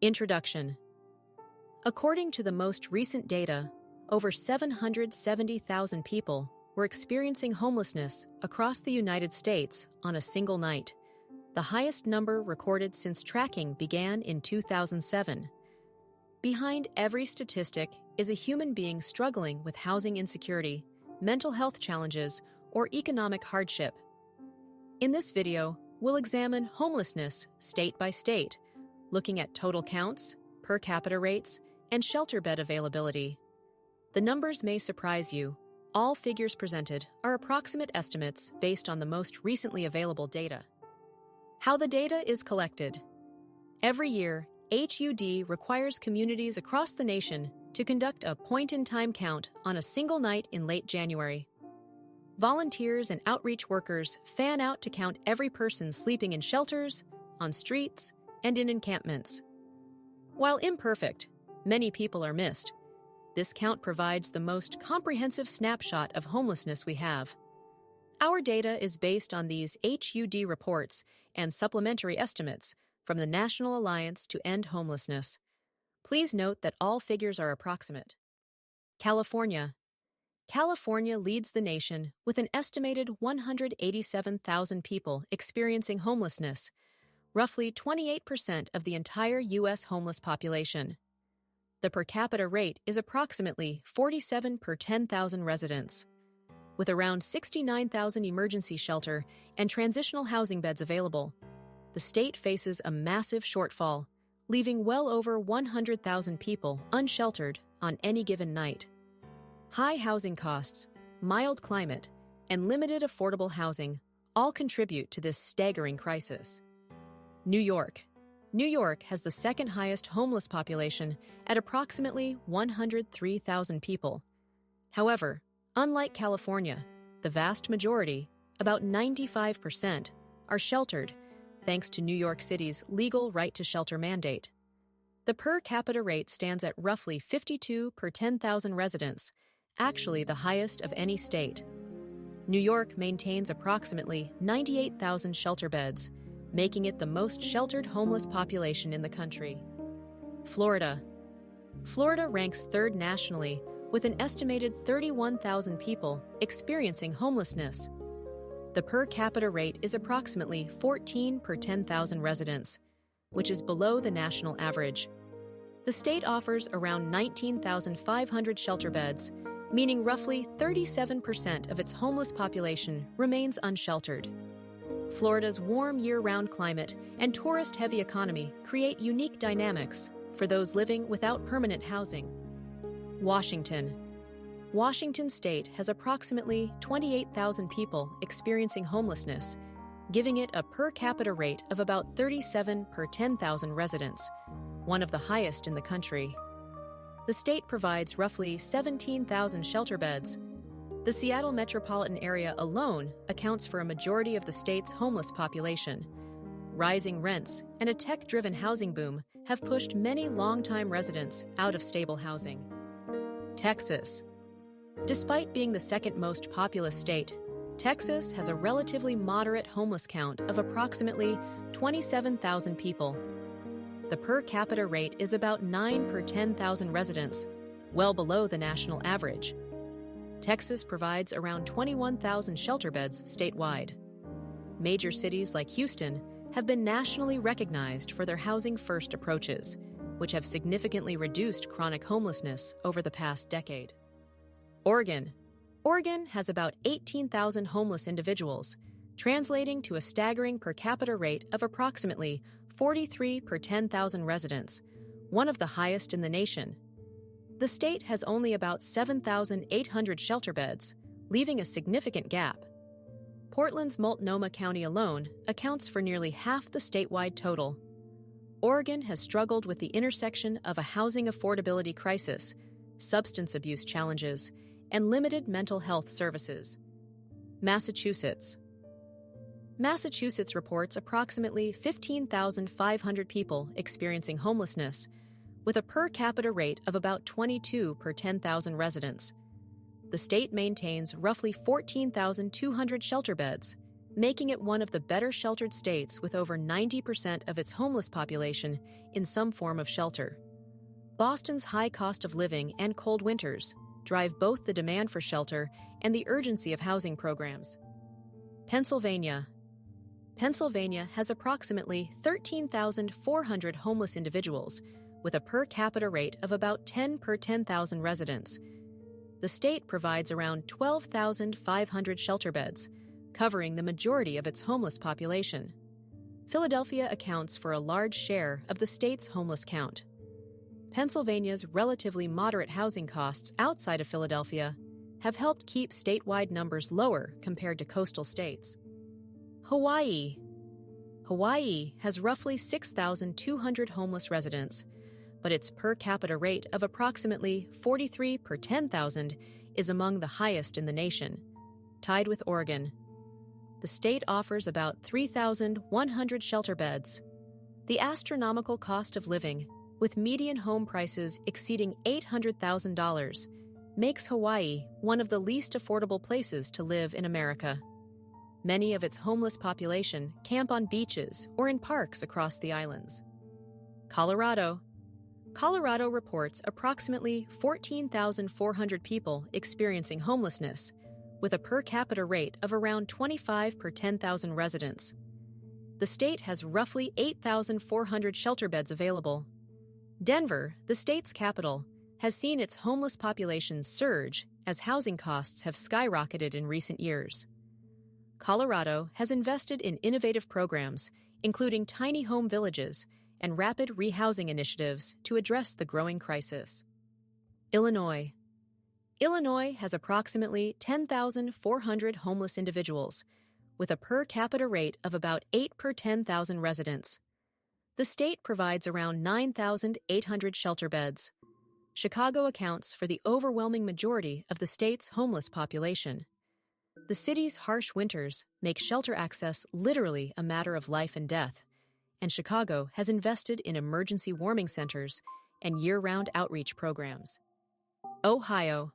Introduction. According to the most recent data, over 770,000 people were experiencing homelessness across the United States on a single night, the highest number recorded since tracking began in 2007. Behind every statistic is a human being struggling with housing insecurity, mental health challenges, or economic hardship. In this video, we'll examine homelessness state by state, looking at total counts, per capita rates, and shelter bed availability. The numbers may surprise you. All figures presented are approximate estimates based on the most recently available data. How the data is collected. Every year, HUD requires communities across the nation to conduct a point-in-time count on a single night in late January. Volunteers and outreach workers fan out to count every person sleeping in shelters, on streets, and in encampments. While imperfect, many people are missed. This count provides the most comprehensive snapshot of homelessness we have. Our data is based on these HUD reports and supplementary estimates from the National Alliance to End Homelessness. Please note that all figures are approximate. California. California leads the nation with an estimated 187,000 people experiencing homelessness, roughly 28% of the entire U.S. homeless population. The per capita rate is approximately 47 per 10,000 residents. With around 69,000 emergency shelter and transitional housing beds available, the state faces a massive shortfall, leaving well over 100,000 people unsheltered on any given night. High housing costs, mild climate, and limited affordable housing all contribute to this staggering crisis. New York. New York has the second highest homeless population at approximately 103,000 people. However, unlike California, the vast majority, about 95%, are sheltered thanks to New York City's legal right to shelter mandate. The per capita rate stands at roughly 52 per 10,000 residents, actually the highest of any state. New York maintains approximately 98,000 shelter beds, making it the most sheltered homeless population in the country. Florida. Florida ranks third nationally with an estimated 31,000 people experiencing homelessness. The per capita rate is approximately 14 per 10,000 residents, which is below the national average. The state offers around 19,500 shelter beds, meaning roughly 37% of its homeless population remains unsheltered. Florida's warm year-round climate and tourist-heavy economy create unique dynamics for those living without permanent housing. Washington. Washington state has approximately 28,000 people experiencing homelessness, giving it a per capita rate of about 37 per 10,000 residents, one of the highest in the country. The state provides roughly 17,000 shelter beds. The Seattle metropolitan area alone accounts for a majority of the state's homeless population. Rising rents and a tech-driven housing boom have pushed many longtime residents out of stable housing. Texas. Despite being the second most populous state, Texas has a relatively moderate homeless count of approximately 27,000 people. The per capita rate is about 9 per 10,000 residents, well below the national average. Texas provides around 21,000 shelter beds statewide. Major cities like Houston have been nationally recognized for their housing-first approaches, which have significantly reduced chronic homelessness over the past decade. Oregon. Oregon has about 18,000 homeless individuals, translating to a staggering per capita rate of approximately 43 per 10,000 residents, one of the highest in the nation. The state has only about 7,800 shelter beds, leaving a significant gap. Portland's Multnomah County alone accounts for nearly half the statewide total. Oregon has struggled with the intersection of a housing affordability crisis, substance abuse challenges, and limited mental health services. Massachusetts. Massachusetts reports approximately 15,500 people experiencing homelessness, with a per capita rate of about 22 per 10,000 residents. The state maintains roughly 14,200 shelter beds, making it one of the better sheltered states with over 90% of its homeless population in some form of shelter. Boston's high cost of living and cold winters drive both the demand for shelter and the urgency of housing programs. Pennsylvania. Pennsylvania has approximately 13,400 homeless individuals, with a per capita rate of about 10 per 10,000 residents. The state provides around 12,500 shelter beds, covering the majority of its homeless population. Philadelphia accounts for a large share of the state's homeless count. Pennsylvania's relatively moderate housing costs outside of Philadelphia have helped keep statewide numbers lower compared to coastal states. Hawaii. Hawaii has roughly 6,200 homeless residents, but its per capita rate of approximately 43 per 10,000 is among the highest in the nation, tied with Oregon. The state offers about 3,100 shelter beds. The astronomical cost of living, with median home prices exceeding $800,000, makes Hawaii one of the least affordable places to live in America. Many of its homeless population camp on beaches or in parks across the islands. Colorado. Colorado reports approximately 14,400 people experiencing homelessness, with a per capita rate of around 25 per 10,000 residents. The state has roughly 8,400 shelter beds available. Denver, the state's capital, has seen its homeless population surge as housing costs have skyrocketed in recent years. Colorado has invested in innovative programs, including tiny home villages and rapid rehousing initiatives to address the growing crisis. Illinois. Illinois has approximately 10,400 homeless individuals, with a per capita rate of about 8 per 10,000 residents. The state provides around 9,800 shelter beds. Chicago accounts for the overwhelming majority of the state's homeless population. The city's harsh winters make shelter access literally a matter of life and death, and Chicago has invested in emergency warming centers and year-round outreach programs. Ohio.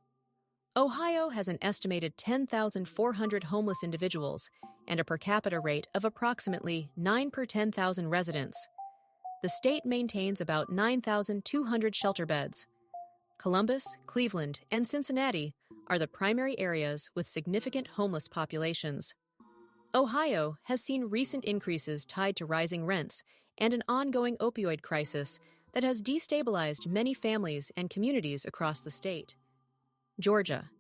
Ohio has an estimated 10,400 homeless individuals and a per capita rate of approximately 9 per 10,000 residents. The state maintains about 9,200 shelter beds. Columbus, Cleveland, and Cincinnati are the primary areas with significant homeless populations. Ohio has seen recent increases tied to rising rents and an ongoing opioid crisis that has destabilized many families and communities across the state. Georgia.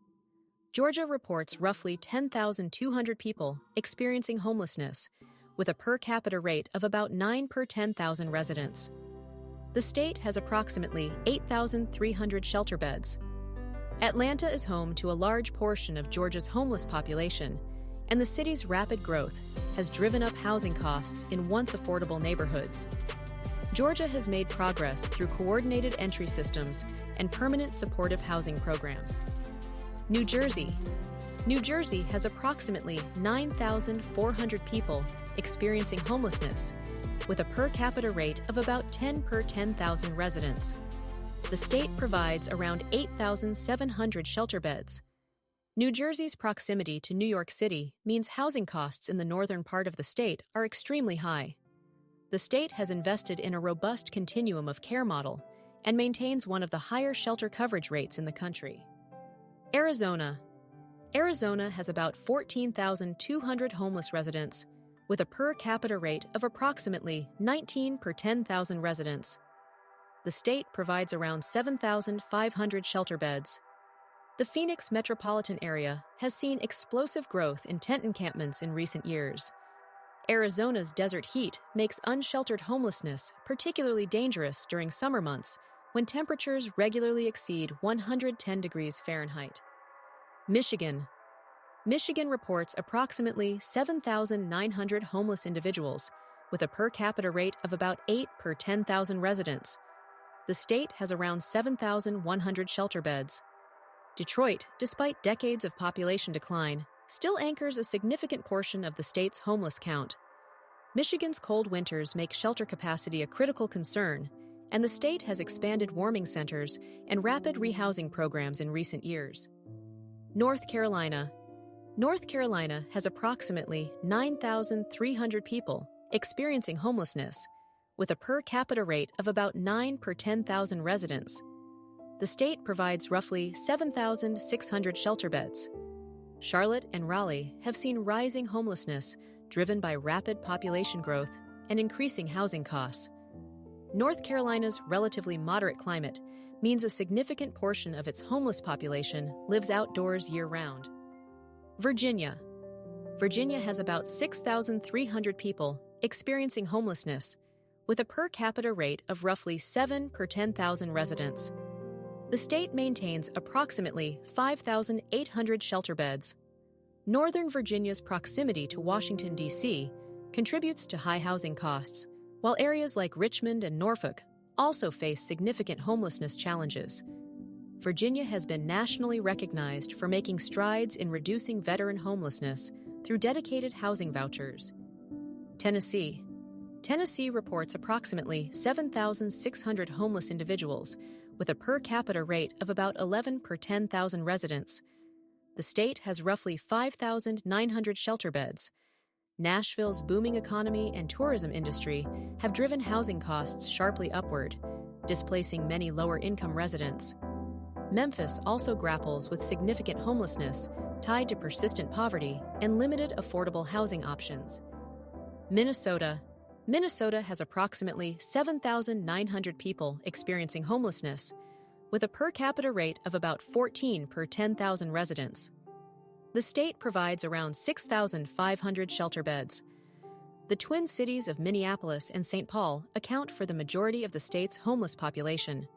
Georgia reports roughly 10,200 people experiencing homelessness, with a per capita rate of about 9 per 10,000 residents. The state has approximately 8,300 shelter beds. Atlanta is home to a large portion of Georgia's homeless population, and the city's rapid growth has driven up housing costs in once affordable neighborhoods. Georgia has made progress through coordinated entry systems and permanent supportive housing programs. New Jersey. New Jersey has approximately 9,400 people experiencing homelessness, with a per capita rate of about 10 per 10,000 residents. The state provides around 8,700 shelter beds. New Jersey's proximity to New York City means housing costs in the northern part of the state are extremely high. The state has invested in a robust continuum of care model and maintains one of the higher shelter coverage rates in the country. Arizona. Arizona has about 14,200 homeless residents, with a per capita rate of approximately 19 per 10,000 residents. The state provides around 7,500 shelter beds. The Phoenix metropolitan area has seen explosive growth in tent encampments in recent years. Arizona's desert heat makes unsheltered homelessness particularly dangerous during summer months when temperatures regularly exceed 110 degrees Fahrenheit. Michigan. Michigan reports approximately 7,900 homeless individuals, with a per capita rate of about 8 per 10,000 residents. The state has around 7,100 shelter beds. Detroit, despite decades of population decline, still anchors a significant portion of the state's homeless count. Michigan's cold winters make shelter capacity a critical concern, and the state has expanded warming centers and rapid rehousing programs in recent years. North Carolina. North Carolina has approximately 9,300 people experiencing homelessness, with a per capita rate of about 9 per 10,000 residents. The state provides roughly 7,600 shelter beds. Charlotte and Raleigh have seen rising homelessness driven by rapid population growth and increasing housing costs. North Carolina's relatively moderate climate means a significant portion of its homeless population lives outdoors year-round. Virginia. Virginia has about 6,300 people experiencing homelessness, with a per capita rate of roughly 7 per 10,000 residents. The state maintains approximately 5,800 shelter beds. Northern Virginia's proximity to Washington, D.C. contributes to high housing costs, while areas like Richmond and Norfolk also face significant homelessness challenges. Virginia has been nationally recognized for making strides in reducing veteran homelessness through dedicated housing vouchers. Tennessee. Tennessee reports approximately 7,600 homeless individuals, with a per capita rate of about 11 per 10,000 residents. The state has roughly 5,900 shelter beds. Nashville's booming economy and tourism industry have driven housing costs sharply upward, displacing many lower-income residents. Memphis also grapples with significant homelessness tied to persistent poverty and limited affordable housing options. Minnesota. Minnesota has approximately 7,900 people experiencing homelessness, with a per capita rate of about 14 per 10,000 residents. The state provides around 6,500 shelter beds. The Twin Cities of Minneapolis and St. Paul account for the majority of the state's homeless population.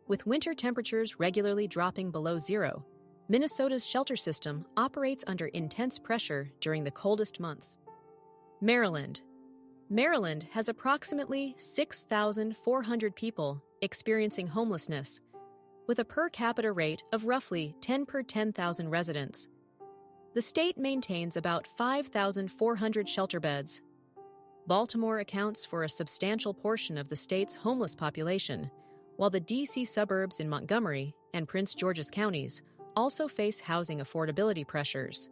With winter temperatures regularly dropping below zero, Minnesota's shelter system operates under intense pressure during the coldest months. Maryland. Maryland has approximately 6,400 people experiencing homelessness, with a per capita rate of roughly 10 per 10,000 residents. The state maintains about 5,400 shelter beds. Baltimore accounts for a substantial portion of the state's homeless population, while the D.C. suburbs in Montgomery and Prince George's counties also face housing affordability pressures.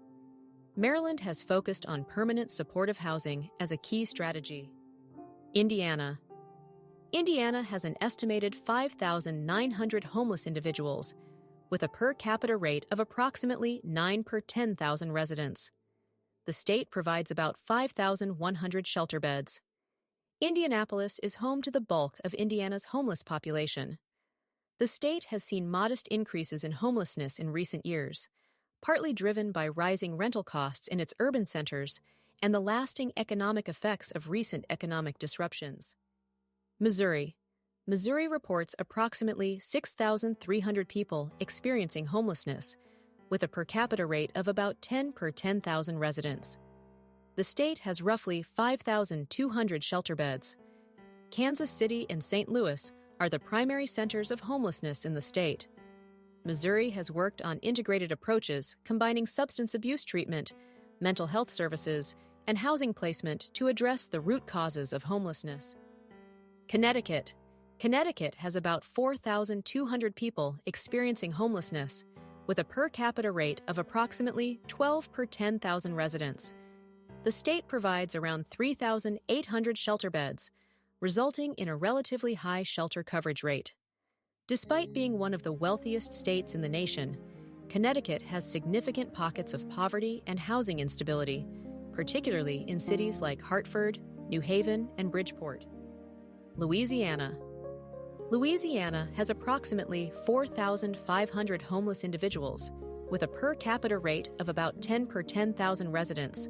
Maryland has focused on permanent supportive housing as a key strategy. Indiana. Indiana has an estimated 5,900 homeless individuals, with a per capita rate of approximately 9 per 10,000 residents. The state provides about 5,100 shelter beds. Indianapolis is home to the bulk of Indiana's homeless population. The state has seen modest increases in homelessness in recent years, partly driven by rising rental costs in its urban centers and the lasting economic effects of recent economic disruptions. Missouri. Missouri reports approximately 6,300 people experiencing homelessness, with a per capita rate of about 10 per 10,000 residents. The state has roughly 5,200 shelter beds. Kansas City and St. Louis are the primary centers of homelessness in the state. Missouri has worked on integrated approaches combining substance abuse treatment, mental health services, and housing placement to address the root causes of homelessness. Connecticut. Connecticut has about 4,200 people experiencing homelessness, with a per capita rate of approximately 12 per 10,000 residents. The state provides around 3,800 shelter beds, resulting in a relatively high shelter coverage rate. Despite being one of the wealthiest states in the nation, Connecticut has significant pockets of poverty and housing instability, particularly in cities like Hartford, New Haven, and Bridgeport. Louisiana. Louisiana has approximately 4,500 homeless individuals, with a per capita rate of about 10 per 10,000 residents.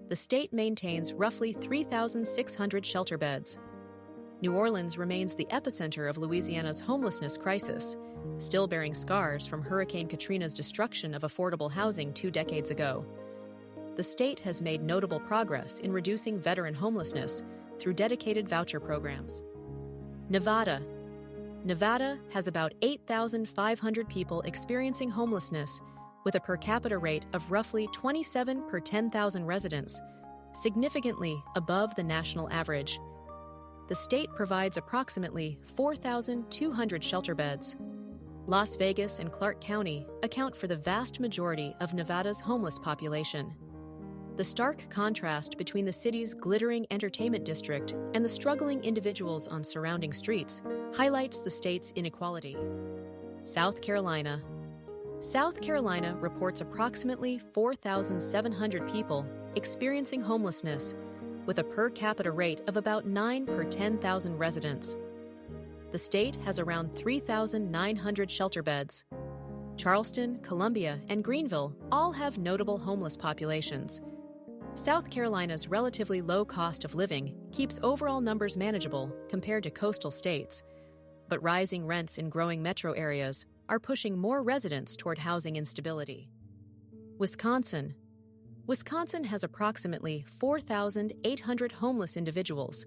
The state maintains roughly 3,600 shelter beds. New Orleans remains the epicenter of Louisiana's homelessness crisis, still bearing scars from Hurricane Katrina's destruction of affordable housing 2 decades ago. The state has made notable progress in reducing veteran homelessness through dedicated voucher programs. Nevada. Nevada has about 8,500 people experiencing homelessness, with a per capita rate of roughly 27 per 10,000 residents, significantly above the national average. The state provides approximately 4,200 shelter beds. Las Vegas and Clark County account for the vast majority of Nevada's homeless population. The stark contrast between the city's glittering entertainment district and the struggling individuals on surrounding streets highlights the state's inequality. South Carolina. South Carolina reports approximately 4,700 people experiencing homelessness, with a per capita rate of about 9 per 10,000 residents. The state has around 3,900 shelter beds. Charleston, Columbia, and Greenville all have notable homeless populations. South Carolina's relatively low cost of living keeps overall numbers manageable compared to coastal states, but rising rents in growing metro areas are pushing more residents toward housing instability. Wisconsin. Wisconsin has approximately 4,800 homeless individuals,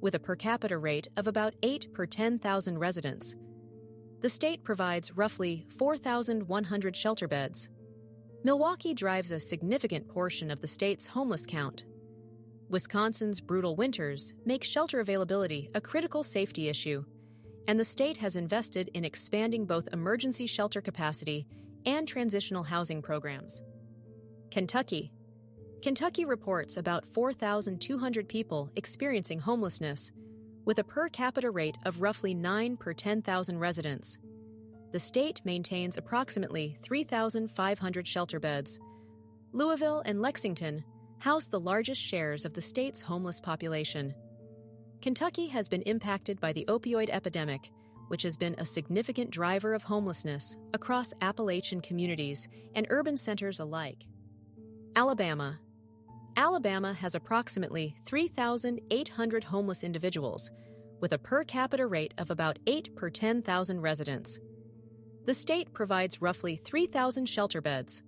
with a per capita rate of about 8 per 10,000 residents. The state provides roughly 4,100 shelter beds. Milwaukee drives a significant portion of the state's homeless count. Wisconsin's brutal winters make shelter availability a critical safety issue, and the state has invested in expanding both emergency shelter capacity and transitional housing programs. Kentucky. Kentucky reports about 4,200 people experiencing homelessness, with a per capita rate of roughly 9 per 10,000 residents. The state maintains approximately 3,500 shelter beds. Louisville and Lexington house the largest shares of the state's homeless population. Kentucky has been impacted by the opioid epidemic, which has been a significant driver of homelessness across Appalachian communities and urban centers alike. Alabama. Alabama has approximately 3,800 homeless individuals, with a per capita rate of about 8 per 10,000 residents. The state provides roughly 3,000 shelter beds.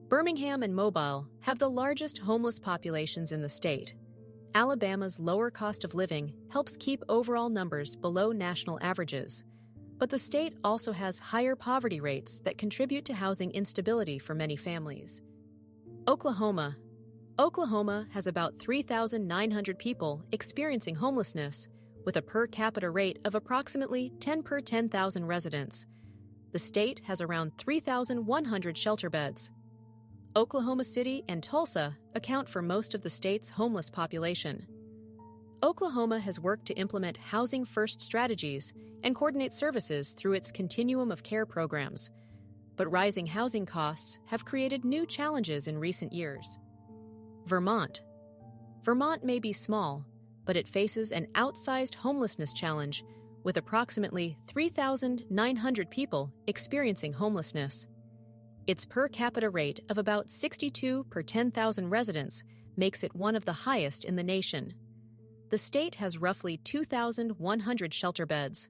Birmingham and Mobile have the largest homeless populations in the state. Alabama's lower cost of living helps keep overall numbers below national averages, but the state also has higher poverty rates that contribute to housing instability for many families. Oklahoma. Oklahoma has about 3,900 people experiencing homelessness, with a per capita rate of approximately 10 per 10,000 residents. The state has around 3,100 shelter beds. Oklahoma City and Tulsa account for most of the state's homeless population. Oklahoma has worked to implement housing-first strategies and coordinate services through its continuum of care programs, but rising housing costs have created new challenges in recent years. Vermont. Vermont may be small, but it faces an outsized homelessness challenge, with approximately 3,900 people experiencing homelessness. Its per capita rate of about 62 per 10,000 residents makes it one of the highest in the nation. The state has roughly 2,100 shelter beds.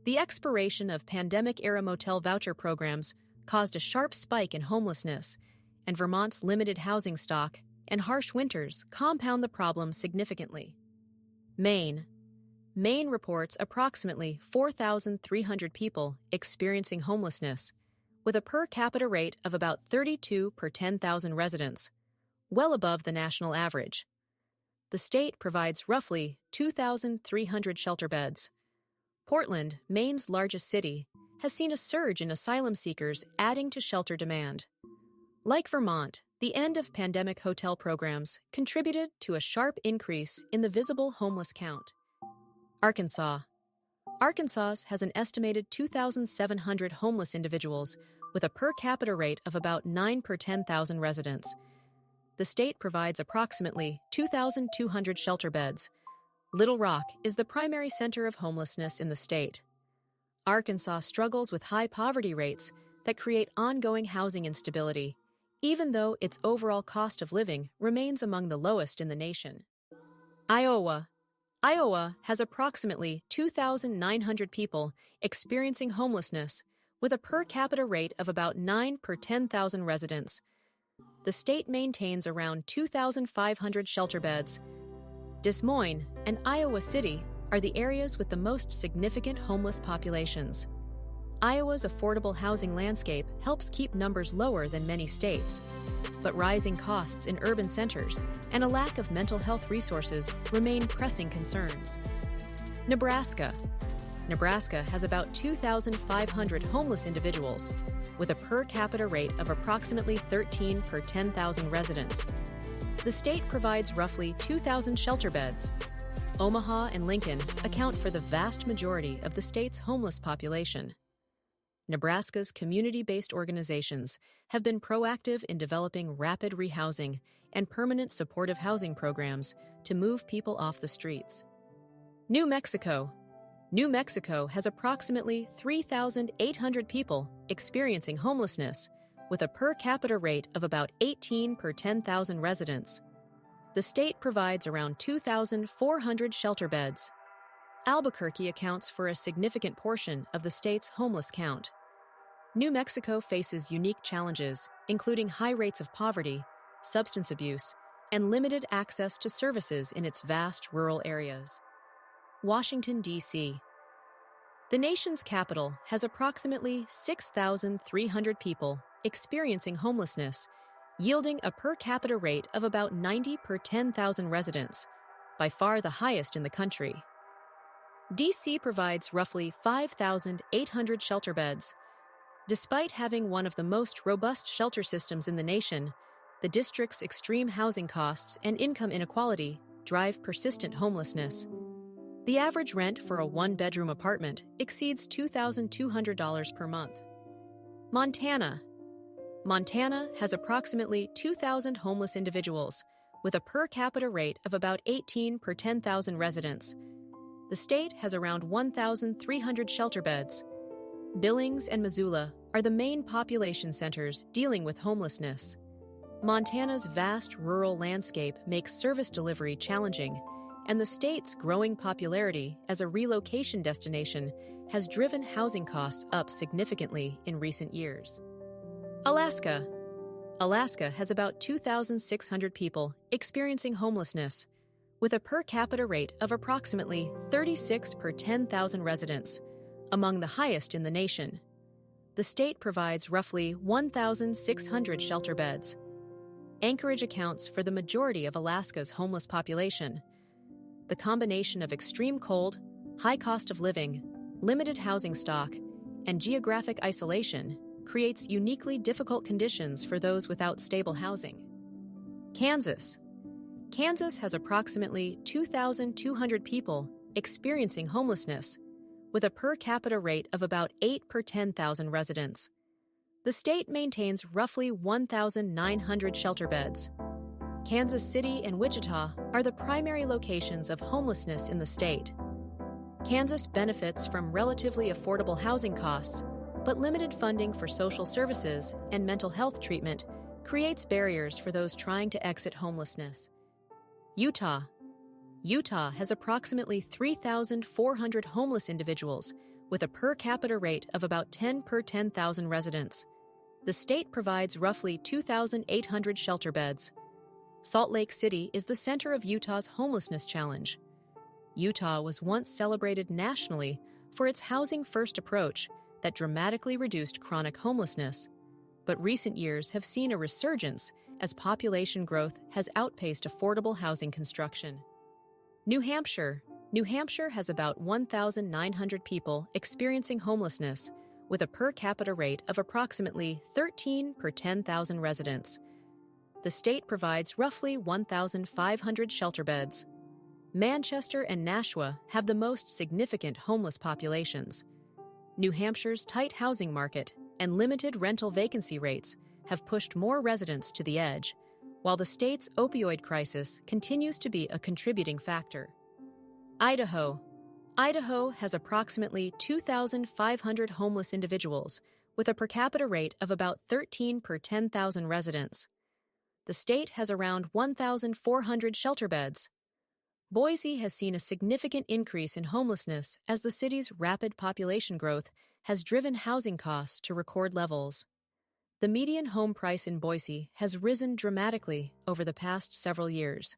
The expiration of pandemic-era motel voucher programs caused a sharp spike in homelessness, and Vermont's limited housing stock and harsh winters compound the problem significantly. Maine. Maine reports approximately 4,300 people experiencing homelessness, with a per capita rate of about 32 per 10,000 residents, well above the national average. The state provides roughly 2,300 shelter beds. Portland, Maine's largest city, has seen a surge in asylum seekers adding to shelter demand. Like Vermont, the end of pandemic hotel programs contributed to a sharp increase in the visible homeless count. Arkansas. Arkansas has an estimated 2,700 homeless individuals, with a per capita rate of about 9 per 10,000 residents. The state provides approximately 2,200 shelter beds. Little Rock is the primary center of homelessness in the state. Arkansas struggles with high poverty rates that create ongoing housing instability, even though its overall cost of living remains among the lowest in the nation. Iowa. Iowa has approximately 2,900 people experiencing homelessness, with a per capita rate of about 9 per 10,000 residents. The state maintains around 2,500 shelter beds. Des Moines and Iowa City are the areas with the most significant homeless populations. Iowa's affordable housing landscape helps keep numbers lower than many states, but rising costs in urban centers and a lack of mental health resources remain pressing concerns. Nebraska. Nebraska has about 2,500 homeless individuals, with a per capita rate of approximately 13 per 10,000 residents. The state provides roughly 2,000 shelter beds. Omaha and Lincoln account for the vast majority of the state's homeless population. Nebraska's community-based organizations have been proactive in developing rapid rehousing and permanent supportive housing programs to move people off the streets. New Mexico. New Mexico has approximately 3,800 people experiencing homelessness, with a per capita rate of about 18 per 10,000 residents. The state provides around 2,400 shelter beds. Albuquerque accounts for a significant portion of the state's homeless count. New Mexico faces unique challenges, including high rates of poverty, substance abuse, and limited access to services in its vast rural areas. Washington, D.C. The nation's capital has approximately 6,300 people experiencing homelessness, yielding a per capita rate of about 90 per 10,000 residents, by far the highest in the country. D.C. provides roughly 5,800 shelter beds. Despite having one of the most robust shelter systems in the nation, the district's extreme housing costs and income inequality drive persistent homelessness. The average rent for a one-bedroom apartment exceeds $2,200 per month. Montana. Montana has approximately 2,000 homeless individuals, with a per capita rate of about 18 per 10,000 residents. The state has around 1,300 shelter beds. Billings and Missoula are the main population centers dealing with homelessness. Montana's vast rural landscape makes service delivery challenging, and the state's growing popularity as a relocation destination has driven housing costs up significantly in recent years. Alaska. Alaska has about 2,600 people experiencing homelessness, with a per capita rate of approximately 36 per 10,000 residents, among the highest in the nation. The state provides roughly 1,600 shelter beds. Anchorage accounts for the majority of Alaska's homeless population. The combination of extreme cold, high cost of living, limited housing stock, and geographic isolation creates uniquely difficult conditions for those without stable housing. Kansas. Kansas has approximately 2,200 people experiencing homelessness, with a per capita rate of about 8 per 10,000 residents. The state maintains roughly 1,900 shelter beds. Kansas City and Wichita are the primary locations of homelessness in the state. Kansas benefits from relatively affordable housing costs, but limited funding for social services and mental health treatment creates barriers for those trying to exit homelessness. Utah. Utah has approximately 3,400 homeless individuals, with a per capita rate of about 10 per 10,000 residents. The state provides roughly 2,800 shelter beds. Salt Lake City is the center of Utah's homelessness challenge. Utah was once celebrated nationally for its housing-first approach that dramatically reduced chronic homelessness, but recent years have seen a resurgence as population growth has outpaced affordable housing construction. New Hampshire. New Hampshire has about 1,900 people experiencing homelessness, with a per capita rate of approximately 13 per 10,000 residents. The state provides roughly 1,500 shelter beds. Manchester and Nashua have the most significant homeless populations. New Hampshire's tight housing market and limited rental vacancy rates have pushed more residents to the edge, while the state's opioid crisis continues to be a contributing factor. Idaho. Idaho has approximately 2,500 homeless individuals, with a per capita rate of about 13 per 10,000 residents. The state has around 1,400 shelter beds. Boise has seen a significant increase in homelessness as the city's rapid population growth has driven housing costs to record levels. The median home price in Boise has risen dramatically over the past several years,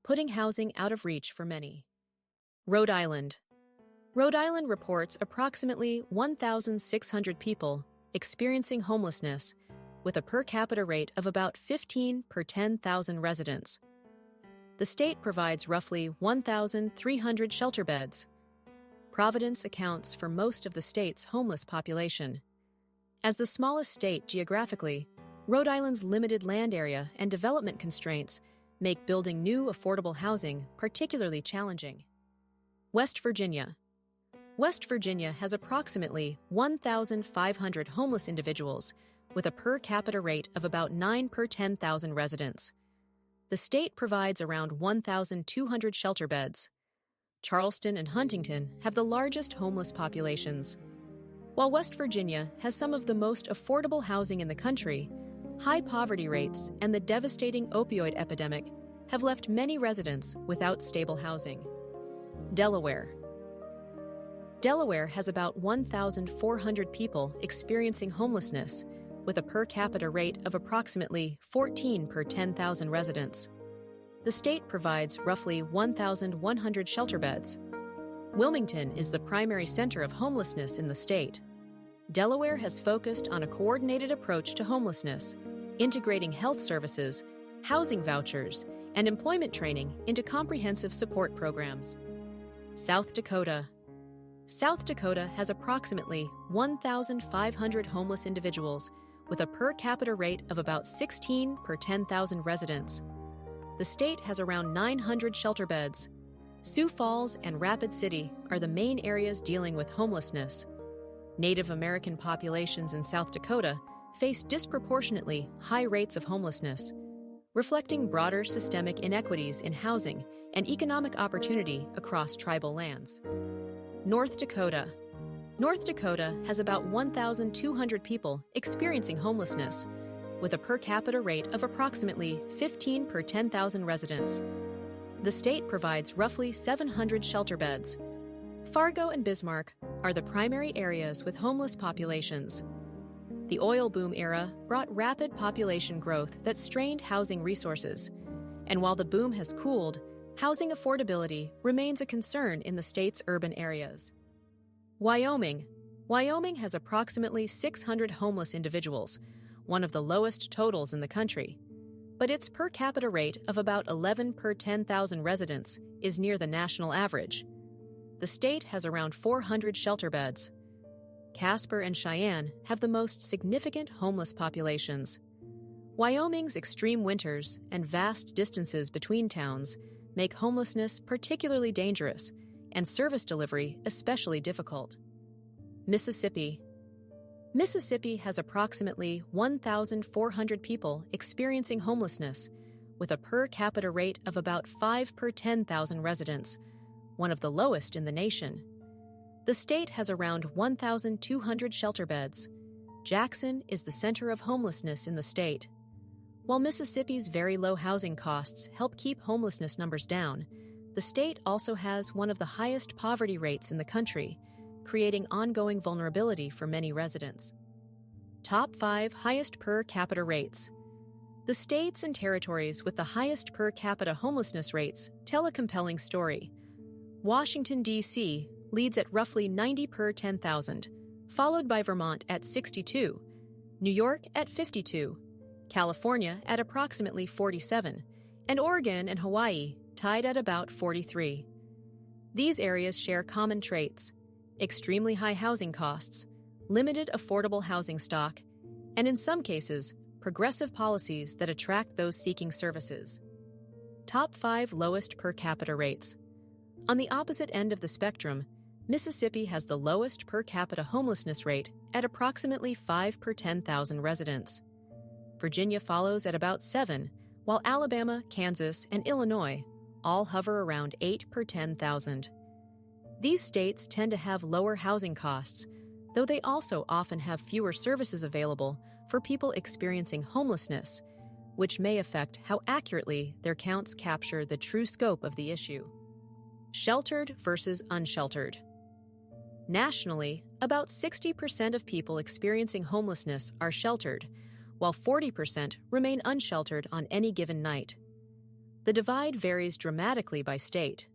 putting housing out of reach for many. Rhode Island. Rhode Island reports approximately 1,600 people experiencing homelessness, with a per capita rate of about 15 per 10,000 residents. The state provides roughly 1,300 shelter beds. Providence accounts for most of the state's homeless population. As the smallest state geographically, Rhode Island's limited land area and development constraints make building new affordable housing particularly challenging. West Virginia. West Virginia has approximately 1,500 homeless individuals with a per capita rate of about 9 per 10,000 residents. The state provides around 1,200 shelter beds. Charleston and Huntington have the largest homeless populations. While West Virginia has some of the most affordable housing in the country, high poverty rates and the devastating opioid epidemic have left many residents without stable housing. Delaware. Delaware has about 1,400 people experiencing homelessness, with a per capita rate of approximately 14 per 10,000 residents. The state provides roughly 1,100 shelter beds. Wilmington is the primary center of homelessness in the state. Delaware has focused on a coordinated approach to homelessness, integrating health services, housing vouchers, and employment training into comprehensive support programs. South Dakota. South Dakota has approximately 1,500 homeless individuals with a per capita rate of about 16 per 10,000 residents. The state has around 900 shelter beds. Sioux Falls and Rapid City are the main areas dealing with homelessness. Native American populations in South Dakota face disproportionately high rates of homelessness, reflecting broader systemic inequities in housing and economic opportunity across tribal lands. North Dakota. North Dakota has about 1,200 people experiencing homelessness, with a per capita rate of approximately 15 per 10,000 residents. The state provides roughly 700 shelter beds. Fargo and Bismarck are the primary areas with homeless populations. The oil boom era brought rapid population growth that strained housing resources, and while the boom has cooled, housing affordability remains a concern in the state's urban areas. Wyoming. Wyoming has approximately 600 homeless individuals, one of the lowest totals in the country, but its per capita rate of about 11 per 10,000 residents is near the national average. The state has around 400 shelter beds. Casper and Cheyenne have the most significant homeless populations. Wyoming's extreme winters and vast distances between towns make homelessness particularly dangerous and service delivery especially difficult. Mississippi. Mississippi has approximately 1,400 people experiencing homelessness, with a per capita rate of about 5 per 10,000 residents, one of the lowest in the nation. The state has around 1,200 shelter beds. Jackson is the center of homelessness in the state. While Mississippi's very low housing costs help keep homelessness numbers down, the state also has one of the highest poverty rates in the country, creating ongoing vulnerability for many residents. Top 5 highest per capita rates. The states and territories with the highest per capita homelessness rates tell a compelling story. Washington, D.C. leads at roughly 90 per 10,000, followed by Vermont at 62, New York at 52, California at approximately 47, and Oregon and Hawaii tied at about 43. These areas share common traits: extremely high housing costs, limited affordable housing stock, and in some cases, progressive policies that attract those seeking services. Top 5 lowest per capita rates. On the opposite end of the spectrum, Mississippi has the lowest per capita homelessness rate at approximately 5 per 10,000 residents. Virginia follows at about 7, while Alabama, Kansas, and Illinois all hover around 8 per 10,000. These states tend to have lower housing costs, though they also often have fewer services available for people experiencing homelessness, which may affect how accurately their counts capture the true scope of the issue. Sheltered versus unsheltered. Nationally, about 60% of people experiencing homelessness are sheltered, while 40% remain unsheltered on any given night. The divide varies dramatically by state.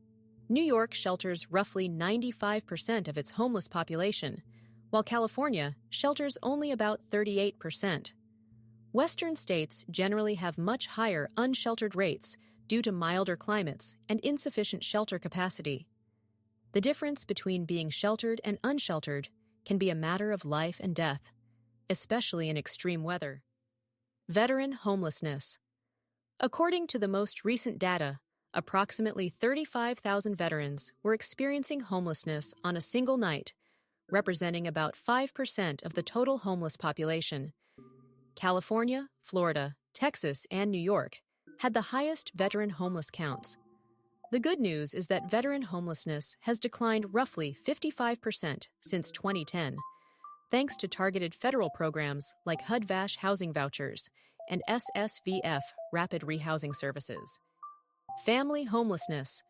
New York shelters roughly 95% of its homeless population, while California shelters only about 38%. Western states generally have much higher unsheltered rates due to milder climates and insufficient shelter capacity. The difference between being sheltered and unsheltered can be a matter of life and death, especially in extreme weather. Veteran homelessness. According to the most recent data, approximately 35,000 veterans were experiencing homelessness on a single night, representing about 5% of the total homeless population. California, Florida, Texas, and New York had the highest veteran homeless counts. The good news is that veteran homelessness has declined roughly 55% since 2010, thanks to targeted federal programs like HUD-VASH housing vouchers and SSVF rapid rehousing services. Family homelessness.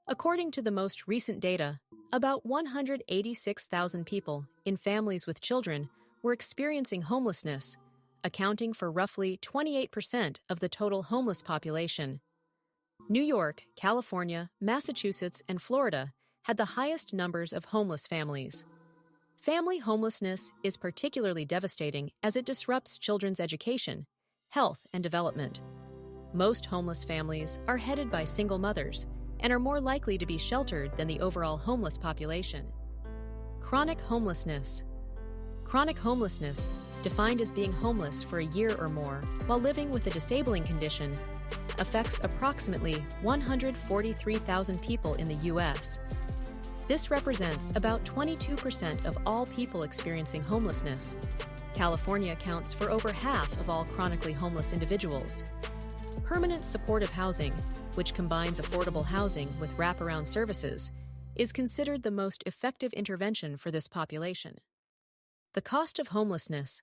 According to the most recent data, about 186,000 people in families with children were experiencing homelessness, accounting for roughly 28% of the total homeless population. New York, California, Massachusetts, and Florida had the highest numbers of homeless families. Family homelessness is particularly devastating as it disrupts children's education, health, and development. Most homeless families are headed by single mothers and are more likely to be sheltered than the overall homeless population. Chronic homelessness. Chronic homelessness, defined as being homeless for a year or more while living with a disabling condition, affects approximately 143,000 people in the U.S. This represents about 22% of all people experiencing homelessness. California accounts for over half of all chronically homeless individuals. Permanent supportive housing, which combines affordable housing with wraparound services, is considered the most effective intervention for this population. The cost of homelessness.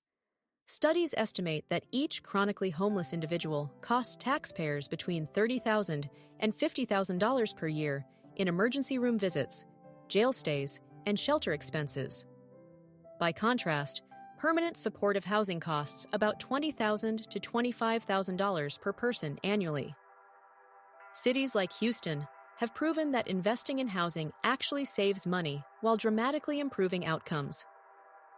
Studies estimate that each chronically homeless individual costs taxpayers between $30,000 and $50,000 per year in emergency room visits, jail stays, and shelter expenses. By contrast, permanent supportive housing costs about $20,000 to $25,000 per person annually. Cities like Houston have proven that investing in housing actually saves money while dramatically improving outcomes.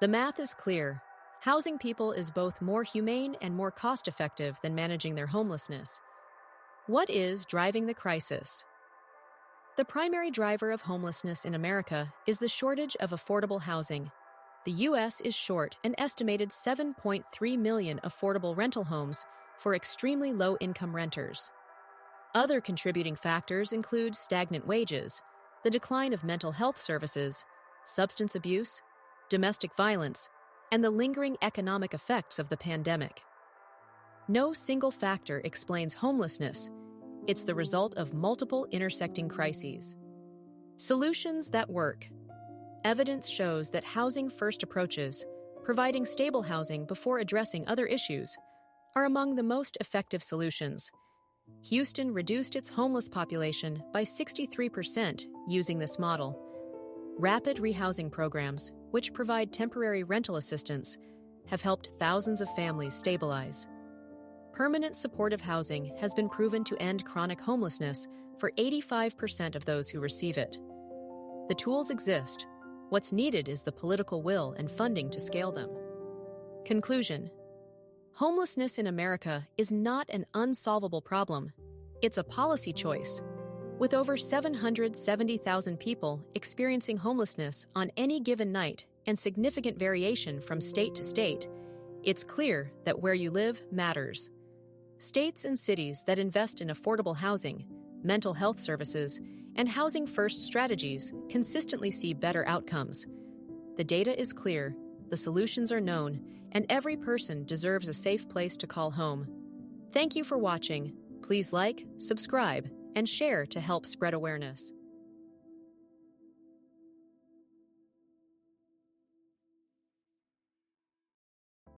The math is clear. Housing people is both more humane and more cost-effective than managing their homelessness. What is driving the crisis? The primary driver of homelessness in America is the shortage of affordable housing. The U.S. is short an estimated 7.3 million affordable rental homes for extremely low-income renters. Other contributing factors include stagnant wages, the decline of mental health services, substance abuse, domestic violence, and the lingering economic effects of the pandemic. No single factor explains homelessness. It's the result of multiple intersecting crises. Solutions that work. Evidence shows that housing-first approaches, providing stable housing before addressing other issues, are among the most effective solutions. Houston reduced its homeless population by 63% using this model. Rapid rehousing programs, which provide temporary rental assistance, have helped thousands of families stabilize. Permanent supportive housing has been proven to end chronic homelessness for 85% of those who receive it. The tools exist. What's needed is the political will and funding to scale them. Conclusion. Homelessness in America is not an unsolvable problem. It's a policy choice. With over 770,000 people experiencing homelessness on any given night and significant variation from state to state, it's clear that where you live matters. States and cities that invest in affordable housing, mental health services, and housing-first strategies consistently see better outcomes. The data is clear, the solutions are known, and every person deserves a safe place to call home. Thank you for watching. Please like, subscribe, and share to help spread awareness.